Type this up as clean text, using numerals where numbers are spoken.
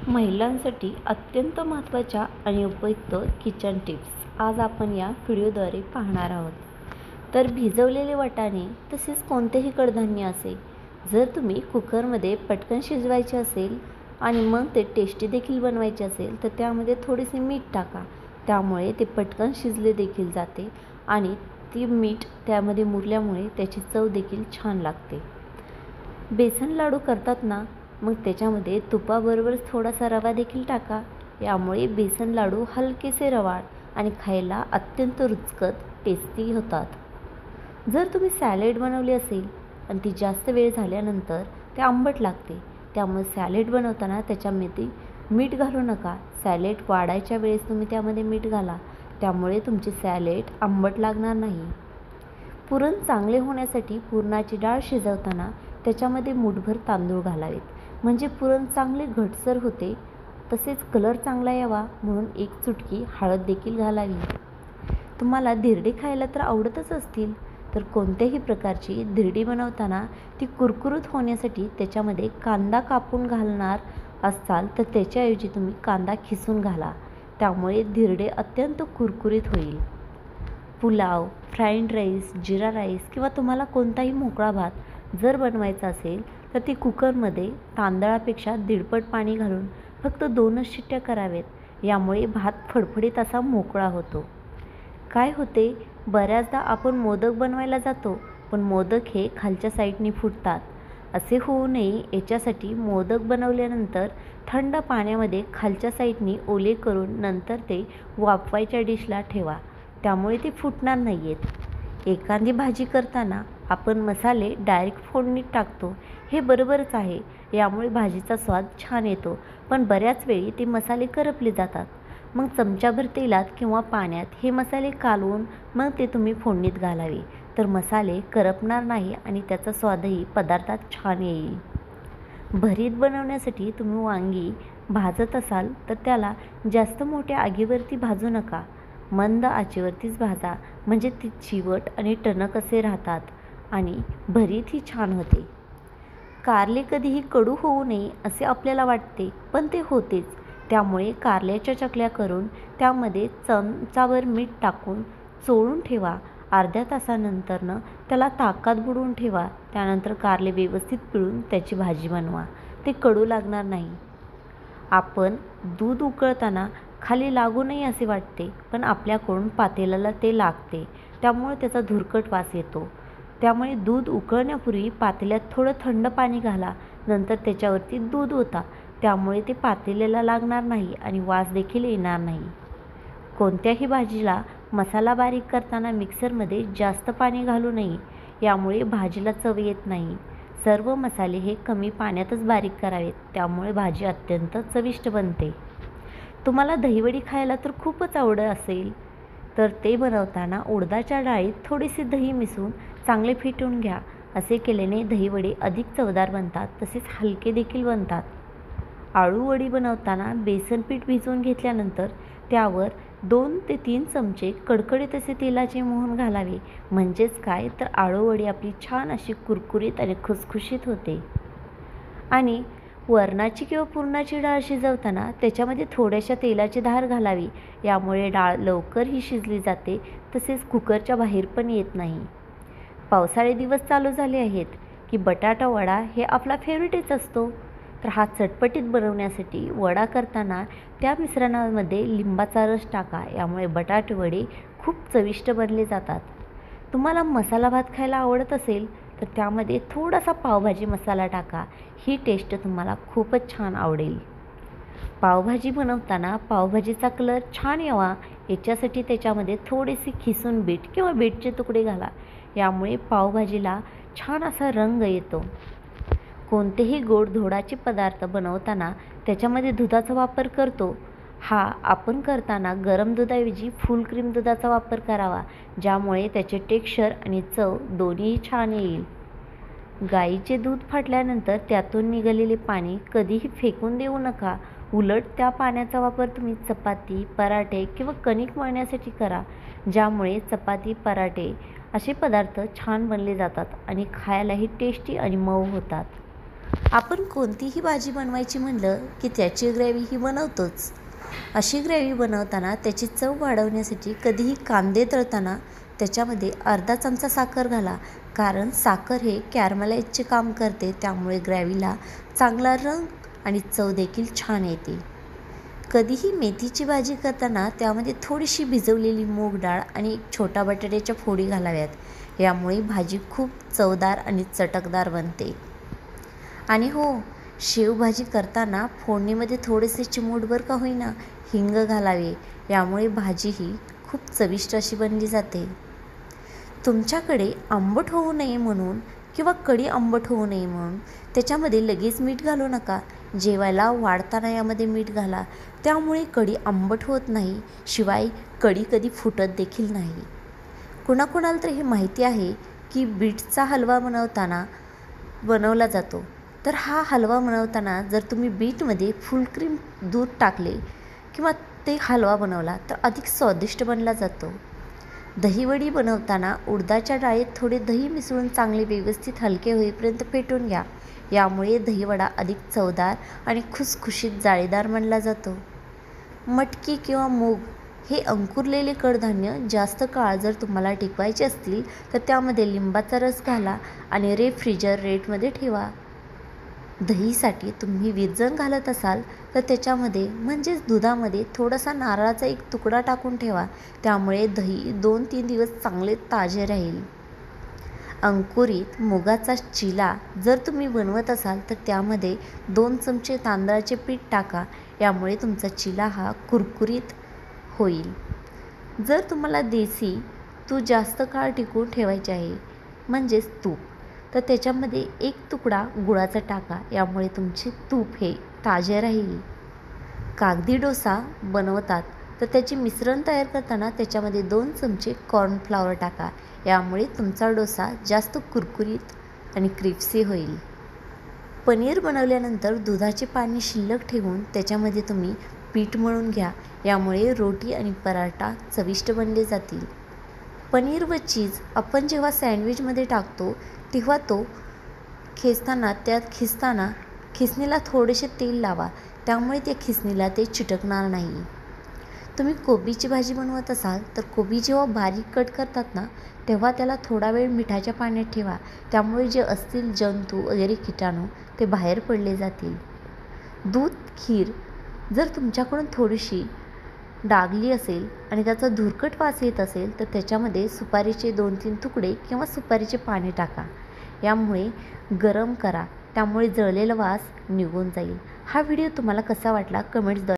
महिलांसाठी अत्यंत महत्त्वाच्या आणि उपयुक्त किचन टिप्स आज आपण या व्हिडिओद्वारे पाहणार आहोत. तर भिजवलेले वाटाणे तसेच कोणतेही कडधान्य असेल, जर तुम्ही कुकरमध्ये पटकन शिजवायचे असेल आणि मग ते टेस्टी देखील बनवायचे असेल तर त्यामध्ये थोडेसे मीठ टाका. त्यामुळे ते पटकन शिजले देखील जाते आणि ती मीठ त्यामध्ये मुरल्यामुळे त्याची चव देखील छान लागते. बेसन लाडू करतात ना, मग त्याच्यामध्ये तुपाबरोबर थोडासा रवा देखील टाका. यामुळे बेसन लाडू हलकेसे रवाळ आणि खायला अत्यंत रुचकर टेस्टी होतात. जर तुम्ही सॅलेड बनवली असेल आणि ती जास्त वेळ झाल्यानंतर ते आंबट लागते, त्यामुळे सॅलेड बनवताना त्याच्यामध्ये मीठ घालू नका. सॅलेड वाढायच्या वेळेस तुम्ही त्यामध्ये मीठ घाला, त्यामुळे तुमचे सॅलेड आंबट लागणार नाही. पुरण चांगले होण्यासाठी पुरणाची डाळ शिजवताना त्याच्यामध्ये मूठभर तांदूळ घालावेत, म्हणजे पुरण चांगले घटसर होते. तसेच कलर चांगला यावा म्हणून एक चुटकी हळद देखील घालावी. तुम्हाला धिरडे खायला तर आवडतच असतील, तर कोणत्याही प्रकारची धिरडी बनवताना ती कुरकुरीत होण्यासाठी त्याच्यामध्ये कांदा कापून घालणार असाल तर त्याच्याऐवजी तुम्ही कांदा खिसून घाला. त्यामुळे धिरडे अत्यंत कुरकुरीत होईल. पुलाव, फ्राईड राईस, जिरा राईस किंवा तुम्हाला कोणताही मोकळा भात जर बनवायचा असेल तर ती कुकरमध्ये तांदळापेक्षा दीडपट पाणी घालून फक्त 2च शिट्ट्या कराव्यात. यामुळे भात फडफडीत असा मोकळा होतो. काय होते, बऱ्याचदा आपण मोदक बनवायला जातो पण मोदक हे खालच्या साईडने फुटतात. असे होऊ नये याच्यासाठी मोदक बनवल्यानंतर थंड पाण्यामध्ये खालच्या साईडने ओले करून नंतर ते वाफवायच्या डिशला ठेवा, त्यामुळे ते फुटणार नाही आहेत. एखादी भाजी करताना आपण मसाले डायरेक्ट फोडणीत टाकतो, हे बरोबरच आहे. यामुळे भाजीचा स्वाद छान येतो, पण बऱ्याच वेळी ते मसाले करपले जातात. मग चमच्याभर तेलात किंवा पाण्यात हे मसाले कालवून मग ते तुम्ही फोडणीत घालावे, तर मसाले करपणार नाही आणि त्याचा स्वादही पदार्थात छान येईल. भरीत बनवण्यासाठी तुम्ही वांगी भाजत असाल तर त्याला जास्त मोठ्या आगीवरती भाजू नका. मंद आचेवरतीच भाजा, म्हणजे ती चिवट आणि टणक असे राहतात आणि भरीत ही छान होते. कारले कधीही कडू होऊ नये असे आपल्याला वाटते, पण ते होतेच. त्यामुळे कारल्याच्या चकल्या करून त्यामध्ये चमचाभर मीठ टाकून चोळून ठेवा. अर्ध्या तासानंतरनं त्याला ताकात बुडवून ठेवा. त्यानंतर कारले व्यवस्थित पिळून त्याची भाजी बनवा, ते कडू लागणार नाही. आपण दूध उकळताना खाली लागू नये असे वाटते, पण आपल्याकडून पातेल्याला ते लागते, त्यामुळे त्याचा धुरकट वास येतो. त्यामुळे दूध उकळण्यापूर्वी पातेल्यात थोडं थंड पाणी घाला, नंतर त्याच्यावरती दूध ओता. त्यामुळे ते पातेल्याला लागणार नाही आणि वास देखील येणार नाही. कोणत्याही भाजीला मसाला बारीक करताना मिक्सरमध्ये जास्त पाणी घालू नये, यामुळे भाजीला चव येत नाही. सर्व मसाले हे कमी पाण्यातच बारीक करावेत, त्यामुळे भाजी अत्यंत चविष्ट बनते. तुम्हाला दहीवडी खायला तर खूपच आवडत असेल, तर ते बनवताना उडदाच्या डाळीत थोडेसे दही मिसळून चांगले फेटून घ्या. असे केल्याने दहीवडे अधिक चवदार बनतात, तसेच हलके देखील बनतात. आळूवडी बनवताना बेसन पीठ भिजवून घेतल्यानंतर त्यावर 2 ते 3 चमचे कडकडीत असे तेलाचे मोहन घालावे. म्हणजेच काय, तर आळूवडी आपली छान अशी कुरकुरीत आणि खुसखुशीत होते. आणि वरणाची किंवा पुरणाची डाळ शिजवताना त्याच्यामध्ये थोड्याशा तेलाची धार घालावी. यामुळे डाळ लवकरही शिजली जाते, तसेच कुकरच्या बाहेर पण येत नाही. पावसाळे दिवस चालू झाले आहेत की बटाटा वडा हे आपला फेवरेटच असतो. तर हा चटपटीत बनवण्यासाठी वडा करताना त्या मिश्रणामध्ये लिंबाचा रस टाका. यामुळे बटाटे वडे खूप चविष्ट बनले जातात. तुम्हाला मसाला भात खायला आवडत असेल तर त्यामध्ये थोडासा पावभाजी मसाला टाका. ही टेस्ट तुम्हाला खूपच छान आवडेल. पावभाजी बनवताना पावभाजीचा कलर छान यावा याच्यासाठी त्याच्यामध्ये थोडेसे खिसून बीट किंवा बीटचे तुकडे घाला. यामुळे पावभाजीला छान असा रंग येतो. कोणतेही गोडधोडाचे पदार्थ बनवताना त्याच्यामध्ये दुधाचा वापर करतो. हा आपण करताना गरम दुधाऐवजी फुल क्रीम दुधाचा वापर करावा, ज्यामुळे त्याचे टेक्स्चर आणि चव दोन्हीही छान येईल. गाईचे दूध फाटल्यानंतर त्यातून निघालेले पाणी कधीही फेकून देऊ नका. उलट त्या पाण्याचा वापर तुम्ही चपाती, पराठे किंवा कणिक मळण्यासाठी करा, ज्यामुळे चपाती, पराठे असे पदार्थ छान बनले जातात आणि खायलाही टेस्टी आणि मऊ होतात. आपण कोणतीही भाजी बनवायची म्हणलं की त्याची ग्रेव्ही ही बनवतोच. अशी ग्रेव्ही बनवताना त्याची चव वाढवण्यासाठी कधीही कांदे तळताना त्याच्यामध्ये अर्धा चमचा साखर घाला, कारण साखर हे कॅरमलाइजचे काम करते. त्यामुळे ग्रेव्हीला चांगला रंग आणि चव देखील छान येते. कधीही मेथीची भाजी करताना त्यामध्ये थोडीशी भिजवलेली मूग डाळ आणि एक छोटा बटाट्याच्या फोडी घालाव्यात. यामुळे भाजी खूप चवदार आणि चटकदार बनते. आणि हो, शेवभाजी करताना फोडणीमध्ये थोडेसे चिमूटभर का होईना हिंग घालावे. यामुळे भाजी ही खूप चविष्ट अशी बनली जाते. तुमच्याकडे आंबट होऊ नये म्हणून किंवा कढी आंबट होऊ नये म्हणून त्याच्यामध्ये लगेच मीठ घालू नका. जेवायला वाढताना यामध्ये मीठ घाला. त्यामुळे कढी आंबट होत नाही, शिवाय कढी कधी फुटत देखील नाही. कुणाकुणाला तर हे माहिती आहे की बीटचा हलवा बनवला जातो. तर हा हलवा बनवताना जर तुम्ही बीटमध्ये फुल क्रीम दूध टाकले किंवा ते हलवा बनवला तर अधिक स्वादिष्ट बनला जातो. दहीवडी बनवताना उडदाच्या डाळीत थोडे दही मिसळून चांगले व्यवस्थित हलके होईपर्यंत फेटून घ्या. यामुळे दहीवडा अधिक चवदार आणि खुसखुशीत जाळीदार बनला जातो. मटकी किंवा मूग हे अंकुरलेले कडधान्य जास्त काळ जर तुम्हाला टिकवायचे असतील तर त्यामध्ये लिंबाचा रस घाला आणि रेफ्रिजरेटमध्ये ठेवा. दहीसाठी तुम्ही विरजण घालत असाल तर त्याच्यामध्ये म्हणजेच दुधामध्ये थोडासा नारळाचा एक तुकडा टाकून ठेवा. त्यामुळे दही 2-3 दिवस चांगले ताजे राहील. अंकुरित मुगाचा चिला जर तुम्ही बनवत असाल तर त्यामध्ये 2 चमचे तांदळाचे पीठ टाका. यामुळे तुमचा चिला हा कुरकुरीत होईल. जर तुम्हाला देसी तूप जास्त काळ टिकवून ठेवायचे आहे म्हणजेच तूप, तर त्याच्यामध्ये 1 तुकडा गुळाचा टाका. यामुळे तुमचे तूप हे ताजे राहील. कागदी डोसा बनवतात तर त्याचे मिश्रण तयार करताना त्याच्यामध्ये 2 चमचे कॉर्नफ्लॉवर टाका. यामुळे तुमचा डोसा जास्त कुरकुरीत आणि क्रिस्पी होईल. पनीर बनवल्यानंतर दुधाचे पाणी शिल्लक ठेवून त्याच्यामध्ये तुम्ही पीठ मळून घ्या. यामुळे रोटी आणि पराठा चविष्ट बनले जातील. पनीर व चीज आपण जेव्हा सँडविचमध्ये टाकतो तेव्हा तो खिसणीला थोडेसे तेल लावा. त्यामुळे त्या खिसणीला ते चिटकणार नाही. तुम्ही कोबीची भाजी बनवत असाल तर कोबी जेव्हा बारीक कट करतात ना तेव्हा त्याला थोडा वेळ मिठाच्या पाण्यात ठेवा. त्यामुळे जे असतील जंतू वगैरे किटाणू ते बाहेर पडले जातील. दूध खीर जर तुमच्याकडून थोडीशी डागली असेल आणि त्याचा धुरकट वास येत असेल तर त्याच्यामध्ये सुपारीचे 2-3 तुकडे किंवा सुपारीचे पाने टाका. यामुळे गरम करा. त्यामुळे जळलेला वास निघून जाईल. हा व्हिडिओ तुम्हाला कसा वाटला कमेंट्सद्वारे